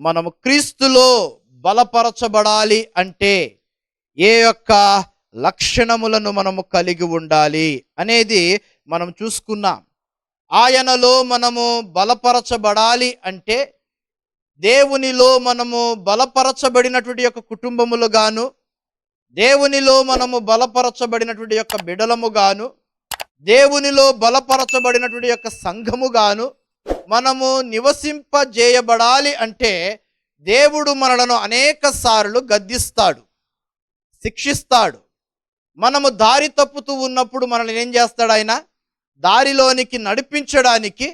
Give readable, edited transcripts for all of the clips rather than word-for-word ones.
మనము క్రీస్తులో బలపరచబడాలి అంటే ఏ యొక్క లక్షణములను మనము కలిగి ఉండాలి అనేది మనం చూసుకున్నాం. ఆయనలో మనము బలపరచబడాలి అంటే దేవునిలో మనము బలపరచబడినటువంటి యొక్క కుటుంబములుగాను, దేవునిలో మనము బలపరచబడినటువంటి యొక్క బిడలముగాను, దేవునిలో బలపరచబడినటువంటి యొక్క సంఘముగాను మనము నివసింపజేయబడాలి అంటే దేవుడు మనలను అనేక సార్లు గద్దిస్తాడు, శిక్షిస్తాడు. మనము దారి తప్పుతూ ఉన్నప్పుడు మనల్ని ఏం చేస్తాడు? ఆయన దారిలోనికి నడిపించడానికి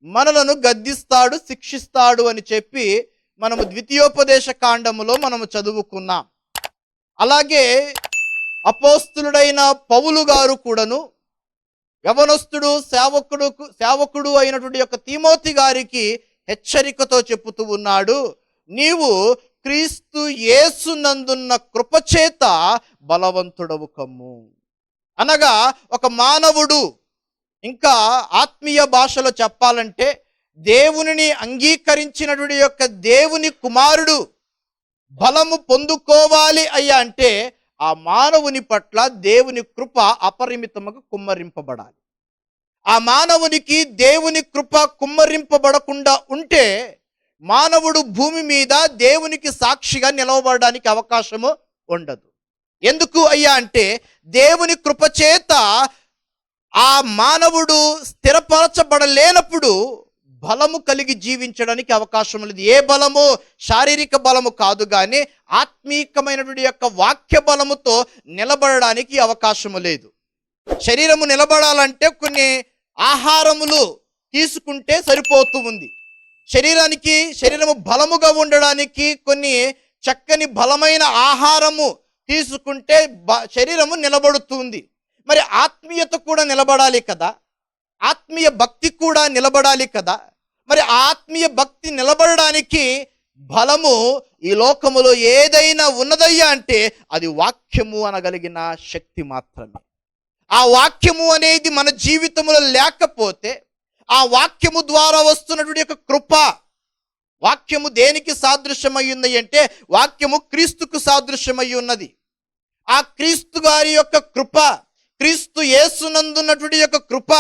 మనలను గద్దిస్తాడు, శిక్షిస్తాడు అని చెప్పి మనము ద్వితీయోపదేశ కాండములో మనము చదువుకున్నాం. అలాగే అపోస్తులుడైన పౌలు గారు కూడాను యవనస్తుడు సేవకుడు అయినటువంటి యొక్క తిమోతి గారికి హెచ్చరికతో చెప్పుతూ ఉన్నాడు, నీవు క్రీస్తు యేసునందున్న కృపచేత బలవంతుడవు కమ్ము. అనగా ఒక మానవుడు, ఇంకా ఆత్మీయ భాషలో చెప్పాలంటే దేవునిని అంగీకరించినటువంటి యొక్క దేవుని కుమారుడు బలము పొందుకోవాలి అయ్యా అంటే ఆ మానవుని పట్ల దేవుని కృప అపరిమితముగా కుమ్మరింపబడాలి. ఆ మానవునికి దేవుని కృప కుమ్మరింపబడకుండా ఉంటే మానవుడు భూమి మీద దేవునికి సాక్షిగా నిలవబడడానికి అవకాశము ఉండదు. ఎందుకు అయ్యా అంటే దేవుని కృప చేత ఆ మానవుడు స్థిరపరచబడలేనప్పుడు బలము కలిగి జీవించడానికి అవకాశం లేదు. ఏ బలము? శారీరక బలము కాదు, కానీ ఆత్మీకమైనటువంటి యొక్క వాక్య బలముతో నిలబడడానికి అవకాశము లేదు. శరీరము నిలబడాలంటే కొన్ని ఆహారములు తీసుకుంటే సరిపోతూ ఉంది. శరీరము బలముగా ఉండడానికి కొన్ని చక్కని బలమైన ఆహారము తీసుకుంటే శరీరము నిలబడుతుంది. మరి ఆత్మీయత కూడా నిలబడాలి కదా, ఆత్మీయ భక్తి కూడా నిలబడాలి కదా. మరి ఆత్మీయ భక్తి నిలబడడానికి బలము ఈ లోకములో ఏదైనా ఉన్నదయ్యా అంటే అది వాక్యము అనగలిగిన శక్తి మాత్రమే. ఆ వాక్యము అనేది మన జీవితంలో లేకపోతే, ఆ వాక్యము ద్వారా వస్తున్నటువంటి యొక్క కృప, వాక్యము దేనికి సాదృశ్యమై ఉంది అంటే వాక్యము క్రీస్తుకు సాదృశ్యమై ఉన్నది. ఆ క్రీస్తు గారి యొక్క కృప, క్రీస్తు యేసునందున్నటువంటి యొక్క కృప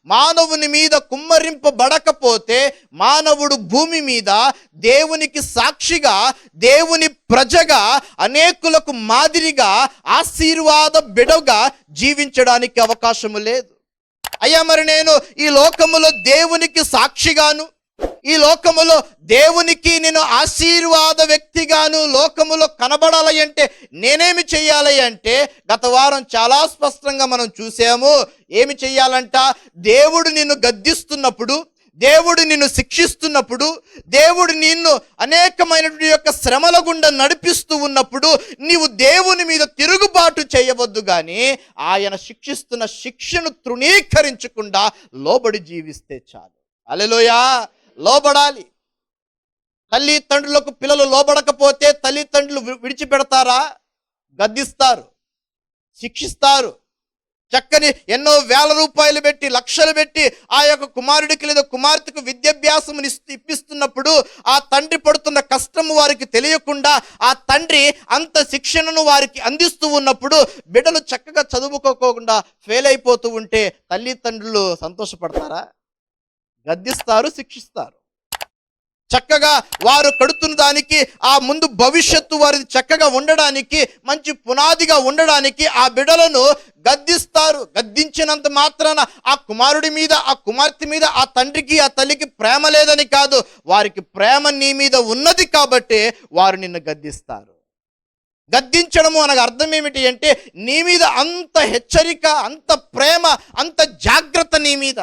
మానవుని మీద కుమ్మరింపబడకపోతే మానవుడు భూమి మీద దేవునికి సాక్షిగా, దేవుని ప్రజగా, అనేకులకు మాదిరిగా, ఆశీర్వాద బిడగా జీవించడానికి అవకాశము లేదు. అయ్యా మరి నేను ఈ లోకములో దేవునికి సాక్షిగాను, ఈ లోకములో దేవునికి నేను ఆశీర్వాద వ్యక్తిగాను లోకములో కనబడాలి అంటే నేనేమి చెయ్యాలి అంటే గత వారం చాలా స్పష్టంగా మనం చూసాము. ఏమి చెయ్యాలంట? దేవుడు నిన్ను గద్దిస్తున్నప్పుడు, దేవుడు నిన్ను శిక్షిస్తున్నప్పుడు, దేవుడు నిన్ను అనేకమైనటువంటి యొక్క శ్రమల గుండా నడిపిస్తూ ఉన్నప్పుడు నీవు దేవుని మీద తిరుగుబాటు చేయవద్దు, కానీ ఆయన శిక్షిస్తున్న శిక్షను తృణీకరించకుండా లోబడి జీవిస్తే చాలు. హల్లెలూయా! లోబడాలి. తల్లిదండ్రులకు పిల్లలు లోబడకపోతే తల్లిదండ్రులు విడిచిపెడతారా? గద్దిస్తారు, శిక్షిస్తారు. చక్కని ఎన్నో వేల రూపాయలు పెట్టి, లక్షలు పెట్టి ఆ యొక్క కుమారుడికి లేదా కుమార్తెకు విద్యాభ్యాసం ఇప్పిస్తున్నప్పుడు ఆ తండ్రి పడుతున్న కష్టము వారికి తెలియకుండా ఆ తండ్రి అంత శిక్షణను వారికి అందిస్తూ ఉన్నప్పుడు బిడ్డలు చక్కగా చదువుకోకుండా ఫెయిల్ అయిపోతూ ఉంటే తల్లిదండ్రులు సంతోషపడతారా? గద్దిస్తారు, శిక్షిస్తారు. చక్కగా వారు కడుతున్న దానికి ఆ ముందు భవిష్యత్తు వారిది చక్కగా ఉండడానికి, మంచి పునాదిగా ఉండడానికి ఆ బిడ్డలను గద్దిస్తారు. గద్దించినంత మాత్రాన ఆ కుమారుడి మీద, ఆ కుమార్తె మీద, ఆ తండ్రికి, ఆ తల్లికి ప్రేమ లేదని కాదు, వారికి ప్రేమ నీ మీద ఉన్నది కాబట్టి వారు నిన్ను గద్దిస్తారు. గద్దించడము అనగా అర్థం ఏమిటి అంటే నీ మీద అంత హెచ్చరిక, అంత ప్రేమ, అంత జాగ్రత్త నీ మీద.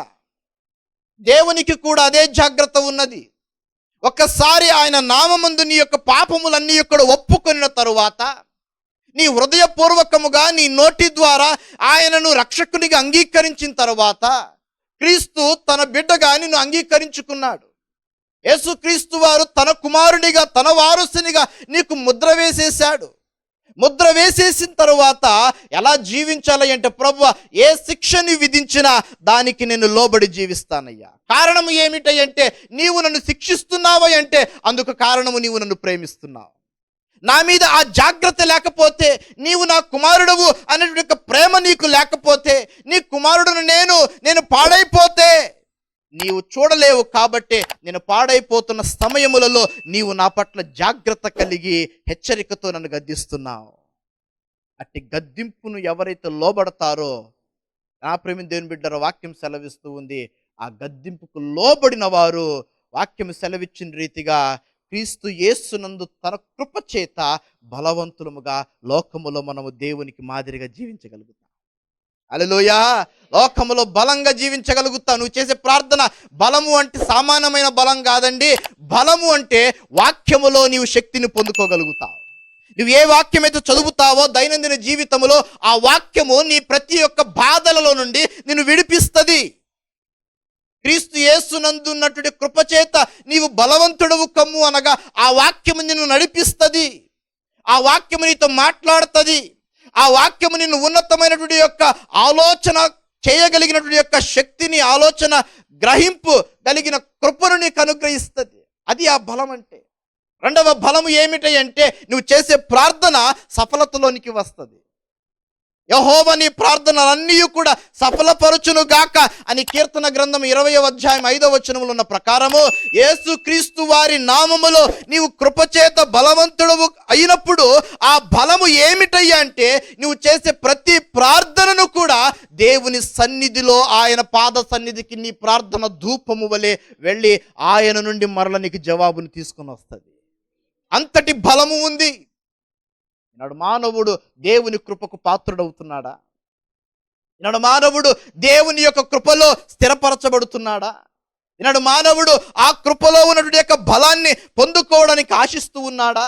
దేవునికి కూడా అదే జాగ్రత్త ఉన్నది. ఒక్కసారి ఆయన నామమందు నీ యొక్క పాపములన్నీ ఇక్కడ ఒప్పుకొనిన తరువాత, నీ హృదయపూర్వకముగా నీ నోటి ద్వారా ఆయనను రక్షకునిగా అంగీకరించిన తరువాత, క్రీస్తు తన బిడ్డగా నిన్ను అంగీకరించుకున్నాడు. యేసుక్రీస్తు వారు తన కుమారునిగా, తన వారసునిగా నీకు ముద్ర వేసేశాడు. ముద్ర వేసేసిన తరువాత ఎలా జీవించాలి అంటే, ప్రభువా ఏ శిక్షని విధించినా దానికి నేను లోబడి జీవిస్తానయ్యా. కారణం ఏమిటంటే, నీవు నన్ను శిక్షిస్తున్నావు అంటే అందుకు కారణము నీవు నన్ను ప్రేమిస్తున్నావు. నా మీద ఆ జాగ్రత్త లేకపోతే, నీవు నా కుమారుడవు అనేటువంటి ప్రేమ నీకు లేకపోతే, నీ కుమారుడును నేను పాడైపోతే నీవు చూడలేవు. కాబట్టి నేను పాడైపోతున్న సమయములలో నీవు నా పట్ల జాగ్రత్త కలిగి హెచ్చరికతో నన్ను గద్దిస్తున్నావు. అట్టి గద్దింపును ఎవరైతే లోబడతారో, నా ప్రేమ దేవుని బిడ్డల వాక్యం సెలవిస్తూ ఉంది, ఆ గద్దింపుకు లోబడిన వారు వాక్యం సెలవిచ్చిన రీతిగా క్రీస్తు యేసునందు తన కృప చేత బలవంతులముగా లోకములో మనము దేవునికి మాదిరిగా జీవించగలుగుతాం. హల్లెలూయా. లోకములో బలంగా జీవించగలుగుతావు. నువ్వు చేసే ప్రార్థన బలము అంటే సామాన్యమైన బలం కాదండి. బలము అంటే వాక్యములో నీవు శక్తిని పొందుకోగలుగుతావు. నువ్వు ఏ వాక్యం అయితే చదువుతావో దైనందిన జీవితంలో, ఆ వాక్యము నీ ప్రతి ఒక్క బాధలలో నుండి నిన్ను విడిపిస్తుంది. క్రీస్తు యేసునందు ఉన్నటువంటి కృపచేత నీవు బలవంతుడవు కమ్ము అనగా ఆ వాక్యము నిన్ను నడిపిస్తుంది. ఆ వాక్యము నీతో మాట్లాడుతుంది. ఆ వాక్యము నిన్ను ఉన్నతమైనటువంటి యొక్క ఆలోచన చేయగలిగినటువంటి యొక్క శక్తిని, ఆలోచన గ్రహింపు కలిగిన కృపను నీకు అనుగ్రహిస్తుంది. అది ఆ బలం అంటే. రెండవ బలము ఏమిటంటే, నువ్వు చేసే ప్రార్థన సఫలతలోనికి వస్తుంది. యెహోవా నీ ప్రార్థనలన్నీ కూడా సఫలపరచును గాక అని కీర్తన గ్రంథం 20వ అధ్యాయం 5వ వచనములో ఉన్న ప్రకారము, యేసు క్రీస్తు వారి నామములో నీవు కృపచేత బలవంతుడవు అయినప్పుడు ఆ బలము ఏమిటయ్యా అంటే, నువ్వు చేసే ప్రతి ప్రార్థనను కూడా దేవుని సన్నిధిలో, ఆయన పాద సన్నిధికి నీ ప్రార్థన ధూపము వలె వెళ్ళి ఆయన నుండి మరల నీకు జవాబును తీసుకొని వస్తుంది. అంతటి బలము ఉంది. ఈనాడు మానవుడు దేవుని కృపకు పాత్రుడవుతున్నాడా? ఈనాడు మానవుడు దేవుని యొక్క కృపలో స్థిరపరచబడుతున్నాడా? ఈనాడు మానవుడు ఆ కృపలో ఉన్నటువంటి యొక్క బలాన్ని పొందుకోవడానికి ఆశిస్తూ ఉన్నాడా?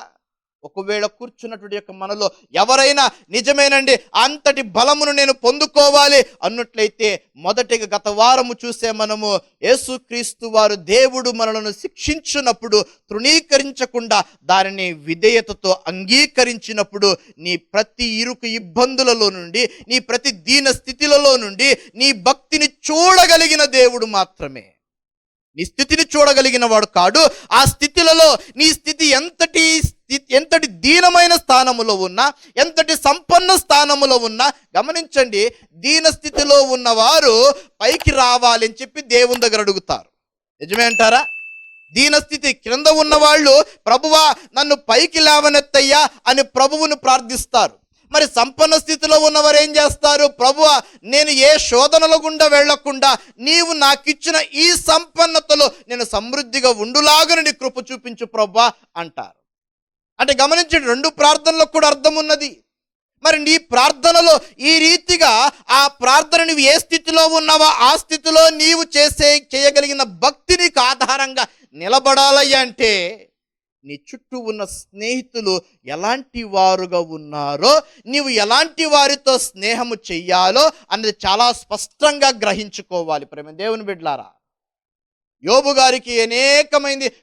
ఒకవేళ కూర్చున్నటువంటి యొక్క మనలో ఎవరైనా నిజమేనండి అంతటి బలమును నేను పొందుకోవాలి అన్నట్లయితే, మొదటిగా గత వారము చూసే మనము, యేసుక్రీస్తు వారు దేవుడు మనలను శిక్షించినప్పుడు తృణీకరించకుండా దానిని విధేయతతో అంగీకరించినప్పుడు, నీ ప్రతి ఇరుకు ఇబ్బందులలో నుండి, నీ ప్రతి దీన స్థితిలలో నుండి నీ భక్తిని చూడగలిగిన దేవుడు మాత్రమే. నీ స్థితిని చూడగలిగిన వాడు కాడు. ఆ స్థితిలలో నీ స్థితి ఎంతటి దీనమైన స్థానములో ఉన్నా, ఎంతటి సంపన్న స్థానములో ఉన్నా, గమనించండి, దీన స్థితిలో ఉన్నవారు పైకి రావాలని చెప్పి దేవుని దగ్గర అడుగుతారు. నిజమే అంటారా? దీనస్థితి క్రింద ఉన్నవాళ్ళు, ప్రభువా నన్ను పైకి లేవనెత్తయ్యా అని ప్రభువును ప్రార్థిస్తారు. మరి సంపన్న స్థితిలో ఉన్నవారు ఏం చేస్తారు? ప్రభువా నేను ఏ శోధనల గుండా వెళ్లకుండా నీవు నాకిచ్చిన ఈ సంపన్నతలో నేను సమృద్ధిగా ఉండులాగా నీ కృప చూపించు ప్రభువా అంటారు. అంటే గమనించండి, రెండు ప్రార్థనలకు కూడా అర్థం ఉన్నది. మరి నీ ప్రార్థనలో ఈ రీతిగా ఆ ప్రార్థన నువ్వు ఏ స్థితిలో ఉన్నావో ఆ స్థితిలో నీవు చేయగలిగిన భక్తి నీకు ఆధారంగా నిలబడాలయ్యా అంటే, నీ చుట్టూ ఉన్న స్నేహితులు ఎలాంటి వారుగా ఉన్నారో, నీవు ఎలాంటి వారితో స్నేహము చెయ్యాలో అన్నది చాలా స్పష్టంగా గ్రహించుకోవాలి. ప్రేమ దేవుని బిడ్డలారా, యోబు గారికి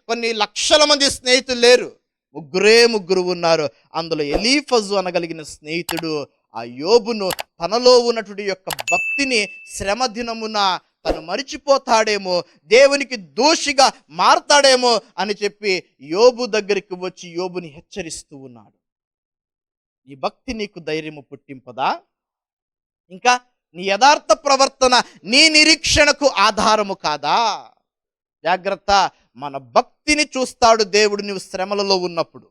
కొన్ని లక్షల మంది స్నేహితులు లేరు, ముగ్గురు ఉన్నారు. అందులో ఎలీఫజు అనగలిగిన స్నేహితుడు ఆ యోబును తనలో ఉన్నటువంటి యొక్క భక్తిని శ్రమ దినమున తను మరిచిపోతాడేమో, దేవునికి దోషిగా మారతాడేమో అని చెప్పి యోబు దగ్గరికి వచ్చి యోబుని హెచ్చరిస్తూ ఉన్నాడు. నీ భక్తి నీకు ధైర్యము పుట్టింపదా? ఇంకా నీ యథార్థ ప్రవర్తన నీ నిరీక్షణకు ఆధారము కాదా? జాగ్రత్త, మన భక్తిని చూస్తాడు దేవుడు నీవు శ్రమలలో ఉన్నప్పుడు.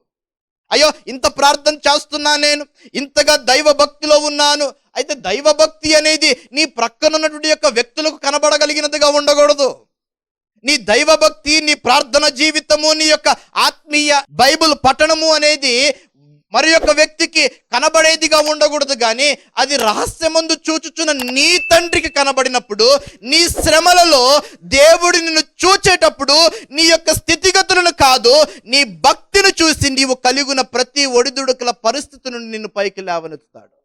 అయ్యో ఇంత ప్రార్థన చేస్తున్నా, నేను ఇంతగా దైవ భక్తిలో ఉన్నాను. అయితే దైవభక్తి అనేది నీ ప్రక్కనున్నటువంటి యొక్క వ్యక్తులకు కనబడగలిగినదిగా ఉండకూడదు. నీ దైవభక్తి, నీ ప్రార్థన జీవితము, నీ యొక్క ఆత్మీయ బైబిల్ పఠనము అనేది మరి యొక్క వ్యక్తికి కనబడేదిగా ఉండకూడదు. కానీ అది రహస్యమందు చూచుచున్న నీ తండ్రికి కనబడినప్పుడు, నీ శ్రమలలో దేవుడు నిన్ను చూచేటప్పుడు నీ యొక్క స్థితిగతులను కాదు, నీ భక్తిని చూసి నీవు కలిగిన ప్రతి ఒడిదుడుకుల పరిస్థితి నుండి నిన్ను పైకి లేవనెత్తుతాడు.